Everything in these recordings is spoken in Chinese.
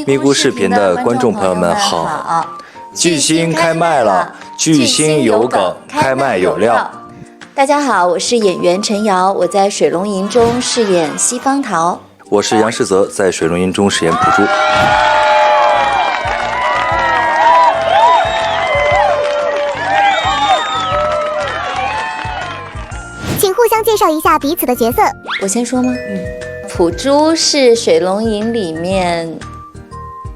咪咕视频的观众朋友们好，巨星开麦了，巨星有梗，开麦有料。大家好，我是演员陈瑶，我在水龙吟中饰演西方桃。我是杨世泽，在水龙吟中饰演朴珠。请互相介绍一下彼此的角色。我先说吗？朴珠是水龙吟里面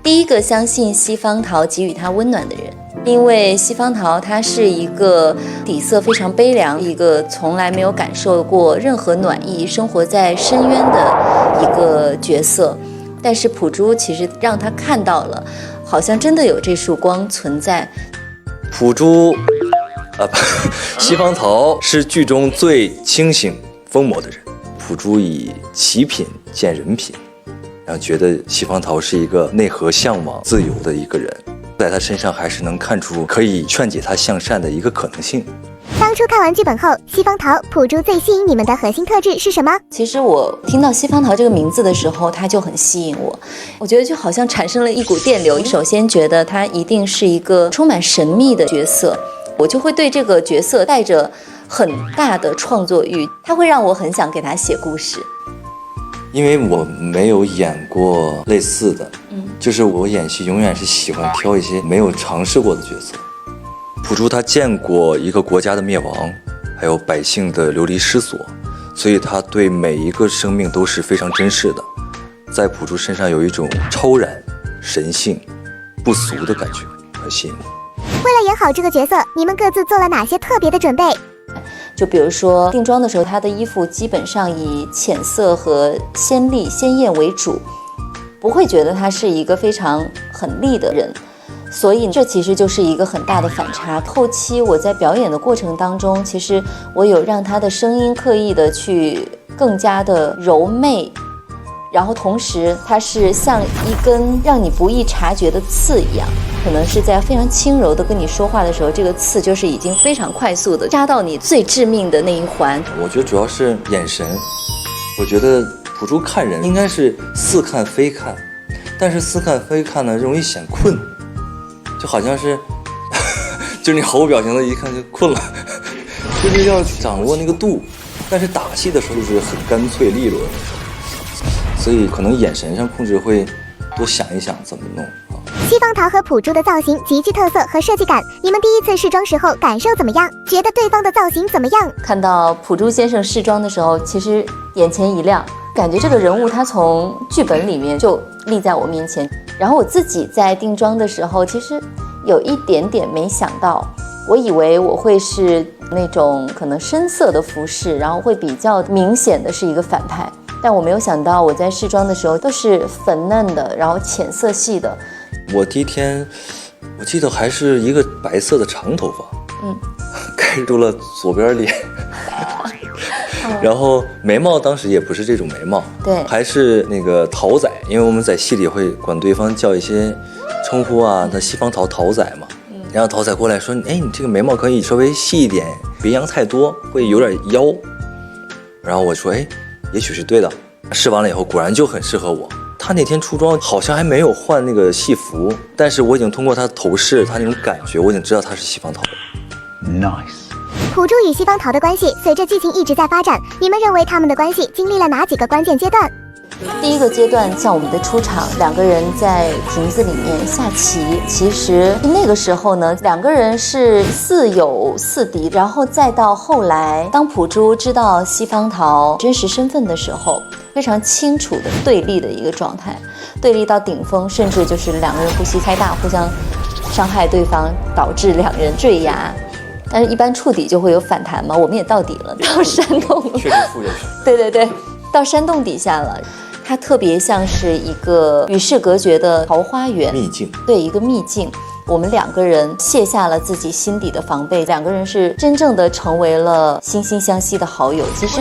第一个相信西方桃给予他温暖的人，因为西方桃他是一个底色非常悲凉，一个从来没有感受过任何暖意，生活在深渊的一个角色。但是朴珠其实让他看到了，好像真的有这束光存在。朴珠西方桃是剧中最清醒疯魔的人，朴珠以奇品见人品，然后觉得西方桃是一个内核向往自由的一个人，在他身上还是能看出可以劝解他向善的一个可能性。当初看完剧本后，西方桃、朴珠最吸引你们的核心特质是什么？其实我听到西方桃这个名字的时候，它就很吸引我，我觉得就好像产生了一股电流。首先觉得他一定是一个充满神秘的角色，我就会对这个角色带着很大的创作欲，他会让我很想给他写故事。因为我没有演过类似的，就是我演戏永远是喜欢挑一些没有尝试过的角色。朴珠他见过一个国家的灭亡，还有百姓的流离失所，所以他对每一个生命都是非常珍视的。在朴珠身上有一种超然、神性、不俗的感觉，很吸引我。为了演好这个角色，你们各自做了哪些特别的准备？就比如说定妆的时候，她的衣服基本上以浅色和鲜丽鲜艳为主，不会觉得她是一个非常很丽的人，所以这其实就是一个很大的反差。后期我在表演的过程当中，其实我有让她的声音刻意的去更加的柔媚，然后同时它是像一根让你不易察觉的刺一样，可能是在非常轻柔的跟你说话的时候，这个刺就是已经非常快速的扎到你最致命的那一环。我觉得主要是眼神，我觉得朴珠看人应该是似看非看，但是似看非看呢容易显困，就好像是就是你毫无表情的一看就困了，就是要掌握那个度，但是打戏的时候就是很干脆利落的，所以可能眼神上控制会多想一想怎么弄。西方桃和朴珠的造型极具特色和设计感，你们第一次试妆时候感受怎么样？觉得对方的造型怎么样？看到朴珠先生试妆的时候，其实眼前一亮，感觉这个人物他从剧本里面就立在我面前。然后我自己在定妆的时候，其实有一点点没想到，我以为我会是那种可能深色的服饰，然后会比较明显的是一个反派，但我没有想到我在试妆的时候都是粉嫩的，然后浅色系的。我第一天我记得还是一个白色的长头发，盖住了左边脸然后眉毛当时也不是这种眉毛，对，还是那个桃仔，因为我们在戏里会管对方叫一些称呼啊，那西方桃仔嘛，然后桃仔过来说，哎，你这个眉毛可以稍微细一点，别扬太多，会有点妖。然后我说，哎，也许是对的。试完了以后，果然就很适合我。他那天出妆好像还没有换那个戏服，但是我已经通过他的头饰，他那种感觉，我已经知道他是西方桃了。Nice。朴珠与西方桃的关系随着剧情一直在发展，你们认为他们的关系经历了哪几个关键阶段？第一个阶段，像我们的出场，两个人在亭子里面下棋。其实那个时候呢，两个人是似友似敌，然后再到后来，当朴珠知道西方桃真实身份的时候，非常清楚的对立的一个状态，对立到顶峰，甚至就是两个人不惜开大，互相伤害对方，导致两人坠崖。但是一般触底就会有反弹嘛，我们也到底了，到山洞了，确实负人生。对，到山洞底下了。它特别像是一个与世隔绝的桃花源秘境，对，一个秘境。我们两个人卸下了自己心底的防备，两个人是真正的成为了惺惺相惜的好友。其实，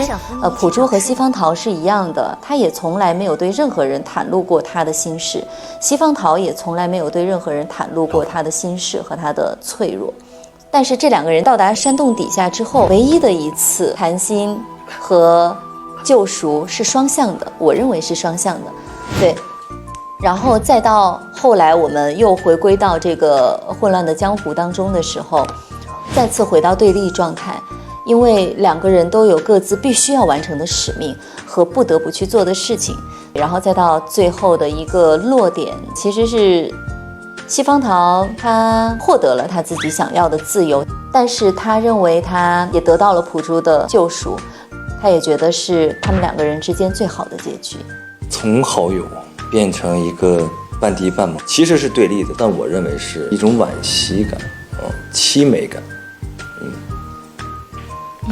朴珠和西方桃是一样的，他也从来没有对任何人袒露过他的心事，西方桃也从来没有对任何人袒露过他的心事和他的脆弱。但是这两个人到达山洞底下之后，唯一的一次谈心和救赎是双向的，我认为是双向的。对，然后再到后来我们又回归到这个混乱的江湖当中的时候，再次回到对立状态，因为两个人都有各自必须要完成的使命和不得不去做的事情，然后再到最后的一个落点，其实是西方桃他获得了他自己想要的自由，但是他认为他也得到了朴珠的救赎，他也觉得是他们两个人之间最好的结局。从好友变成一个半敌半盟，其实是对立的，但我认为是一种惋惜感，凄美感，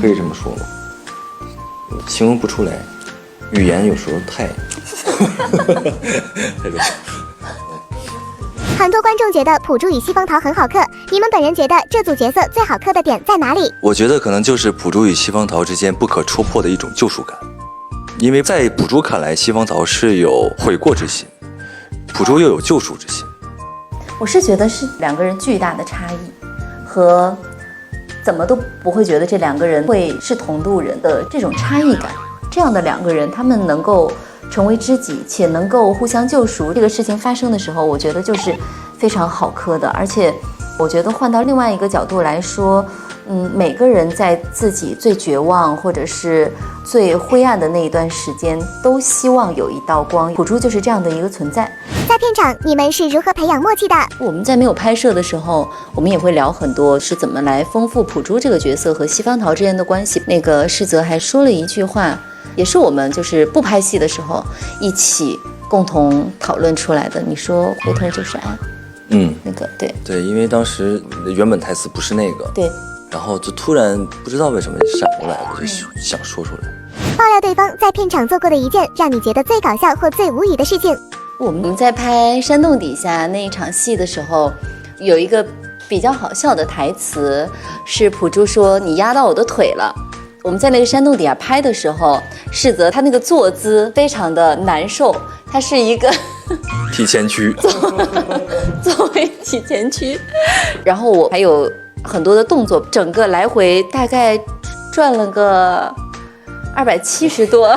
可以这么说吗？形容不出来，语言有时候太很多观众觉得朴珠与西方桃很好磕，你们本人觉得这组角色最好磕的点在哪里？我觉得可能就是朴珠与西方桃之间不可戳破的一种救赎感，因为在朴珠看来，西方桃是有悔过之心，朴珠又有救赎之心。我是觉得是两个人巨大的差异，和怎么都不会觉得这两个人会是同路人的这种差异感，这样的两个人，他们能够成为知己，且能够互相救赎，这个事情发生的时候，我觉得就是非常好磕的。而且我觉得换到另外一个角度来说，每个人在自己最绝望或者是最灰暗的那一段时间，都希望有一道光。朴珠就是这样的一个存在。在片场，你们是如何培养默契的？我们在没有拍摄的时候，我们也会聊很多是怎么来丰富朴珠这个角色和西方桃之间的关系。那个世泽还说了一句话，也是我们就是不拍戏的时候一起共同讨论出来的。你说回头就是爱，那个对，因为当时原本台词不是那个，对，然后就突然不知道为什么闪过来，我就想说出来。爆料对方在片场做过的一件让你觉得最搞笑或最无语的事情。我们在拍山洞底下那一场戏的时候，有一个比较好笑的台词，是朴珠说你压到我的腿了。我们在那个山洞底下拍的时候，世泽他那个坐姿非常的难受，他是一个提前区作为体前屈，然后我还有很多的动作，整个来回大概转了个270多，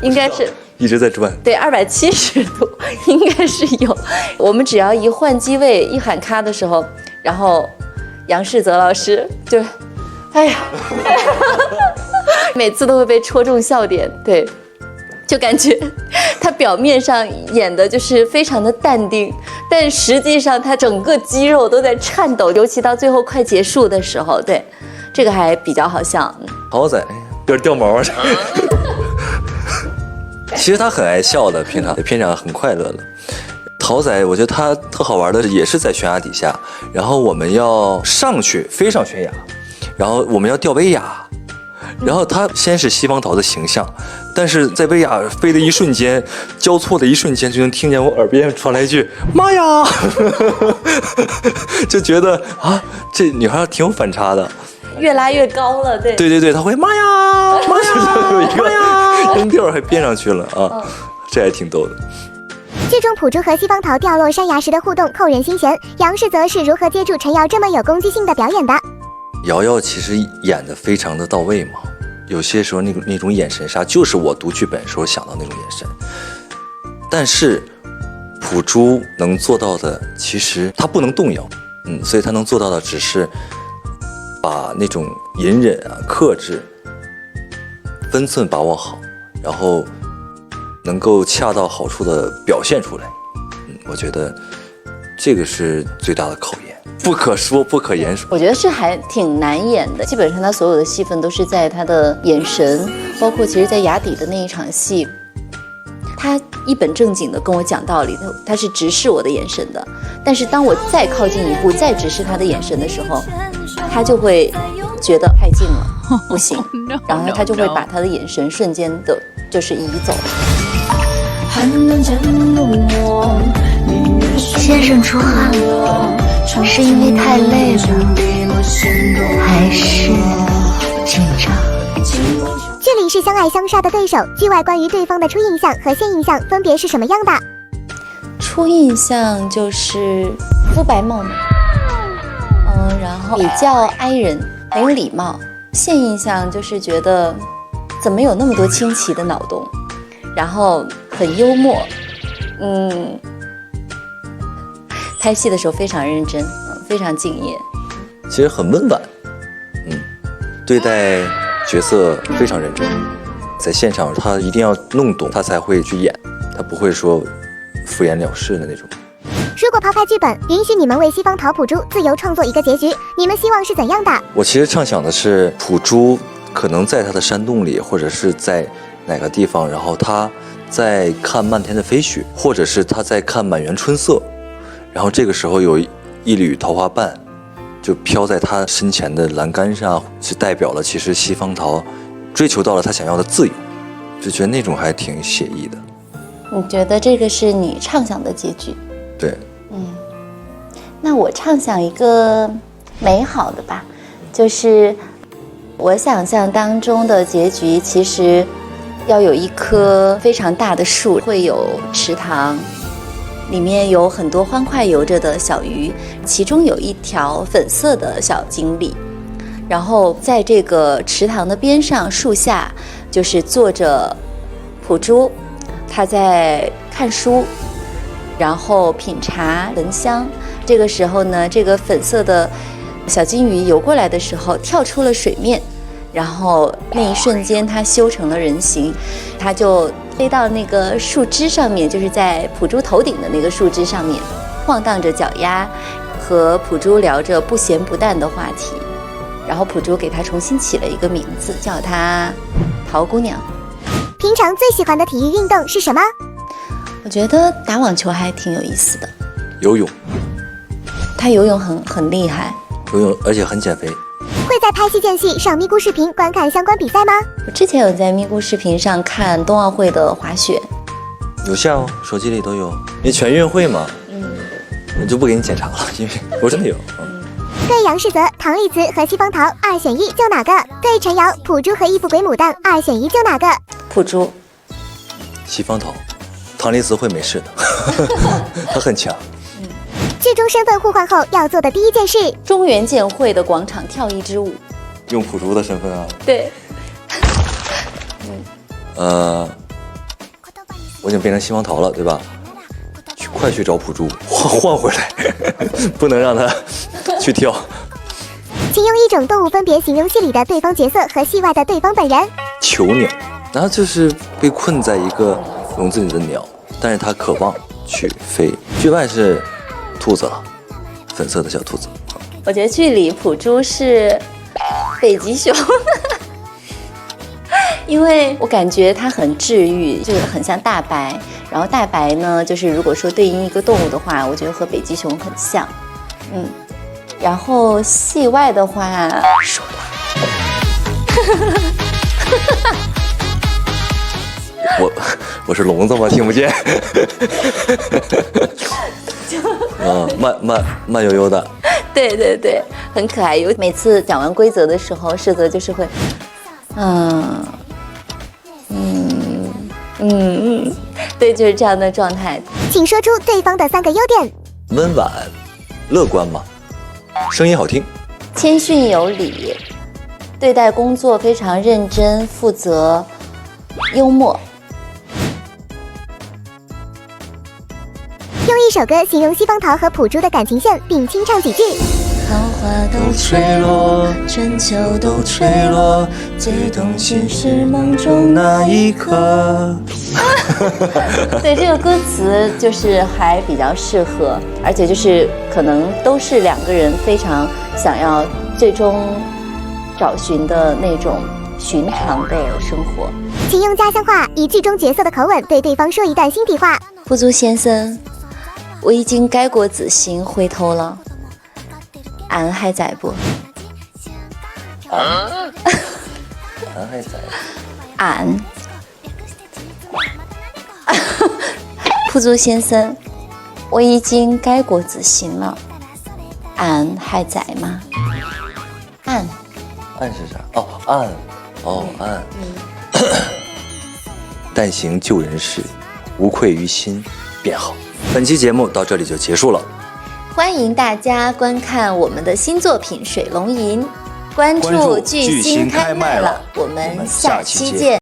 应该是一直在转，对，270度应该是有。我们只要一换机位，一喊咔的时候，然后杨世泽老师就，哎呀，每次都会被戳中笑点，对，就感觉他表面上演的就是非常的淡定，但实际上他整个肌肉都在颤抖，尤其到最后快结束的时候，对，这个还比较好笑。好仔，有点掉毛啊！其实他很爱笑的，平常片场很快乐的。桃仔，我觉得他特好玩的也是在悬崖底下，然后我们要上去飞上悬崖，然后我们要吊威亚，然后他先是西方桃的形象，但是在威亚飞的一瞬间，交错的一瞬间，就能听见我耳边传来一句“妈呀”，就觉得啊，这女孩挺有反差的。越拉越高了，对，他会妈呀妈呀，有一个音调还变上去了啊，这还挺逗的。剧中朴珠和西方桃掉落山崖时的互动扣人心弦，杨世泽是如何接住陈瑶这么有攻击性的表演的？瑶瑶其实演得非常的到位嘛，有些时候那种眼神杀就是我读剧本时候想到那种眼神，但是朴珠能做到的，其实她不能动摇，所以她能做到的只是把那种隐忍啊、克制、分寸把握好，然后能够恰到好处的表现出来。我觉得这个是最大的考验，不可说不可言说。我觉得是还挺难演的，基本上他所有的戏份都是在他的眼神，包括其实在崖底的那一场戏，他一本正经的跟我讲道理，他是直视我的眼神的，但是当我再靠近一步，再直视他的眼神的时候，他就会觉得太近了，不行，然后他就会把他的眼神瞬间的就是移走。先生出汗了，是因为太累了，还是紧张？剧里是相爱相杀的对手，剧外关于对方的初印象和现印象分别是什么样的？初印象就是肤白貌美，然后比较哀人，没有礼貌。现印象就是觉得怎么有那么多清奇的脑洞，然后很幽默，拍戏的时候非常认真，非常敬业。其实很温婉，对待角色非常认真，在现场他一定要弄懂，他才会去演，他不会说敷衍了事的那种。如果抛开剧本，允许你们为西方桃普珠自由创作一个结局，你们希望是怎样的？我其实畅想的是普珠可能在他的山洞里，或者是在哪个地方，然后他在看漫天的飞雪，或者是他在看满园春色，然后这个时候有一缕桃花瓣就飘在他身前的栏杆上，是代表了其实西方桃追求到了他想要的自由，就觉得那种还挺写意的。你觉得这个是你畅想的结局？对，那我畅想一个美好的吧，就是我想象当中的结局，其实要有一棵非常大的树，会有池塘，里面有很多欢快游着的小鱼，其中有一条粉色的小锦鲤，然后在这个池塘的边上，树下就是坐着普珠，他在看书，然后品茶闻香。这个时候呢，这个粉色的小金鱼游过来的时候，跳出了水面，然后那一瞬间它修成了人形，它就飞到那个树枝上面，就是在普珠头顶的那个树枝上面，晃荡着脚丫，和普珠聊着不咸不淡的话题。然后普珠给它重新起了一个名字，叫它桃姑娘。平常最喜欢的体育运动是什么？我觉得打网球还挺有意思的。游泳，他游泳很厉害。游泳而且很减肥。会在拍戏间隙上咪咕视频观看相关比赛吗？我之前有在咪咕视频上看冬奥会的滑雪，有像哦，手机里都有，因为全运会嘛，我就不给你检查了，因为我真的有。对杨世泽、唐丽慈和西方桃2选1，就哪个？对陈瑶、普珠和义父鬼牡丹2选1，就哪个？普珠。西方桃，唐丽慈会没事的，他很强。剧中身份互换后要做的第一件事，中原剑会的广场跳一支舞。用普珠的身份啊？对。我已经变成西方桃了，对吧？快去找普珠换回来，不能让他去跳。请用一种动物分别形容戏里的对方角色和戏外的对方本人。囚鸟，然后就是被困在一个笼子里的鸟，但是它渴望去飞。剧外是兔子了，粉色的小兔子。我觉得剧里普珠是北极熊，因为我感觉它很治愈，就是很像大白。然后大白呢，就是如果说对应一个动物的话，我觉得和北极熊很像。然后戏外的话，鼠来。我是聋子吗？听不见。慢悠悠的。对对对，很可爱。每次讲完规则的时候，世泽就是会，对，就是这样的状态。请说出对方的3个优点。温婉、乐观嘛，声音好听，谦逊有礼，对待工作非常认真负责，幽默。用一首歌形容西方桃和普珠的感情线，并清唱几句。桃花都坠落，春秋都坠落，最动心是梦中那一刻。对，这个歌词就是还比较适合，而且就是可能都是2个人非常想要最终找寻的那种寻常的生活。请用家乡话以剧中角色的口吻对对方说一段心底话。普珠先生，我已经改过自新，回头了，俺还在不？俺还在。俺。普珠先生，我已经改过自新了，俺还在吗？俺是啥？岸。但行救人时，无愧于心，便好。本期节目到这里就结束了，欢迎大家观看我们的新作品《水龙吟》，关注巨星开麦了，我们下期见。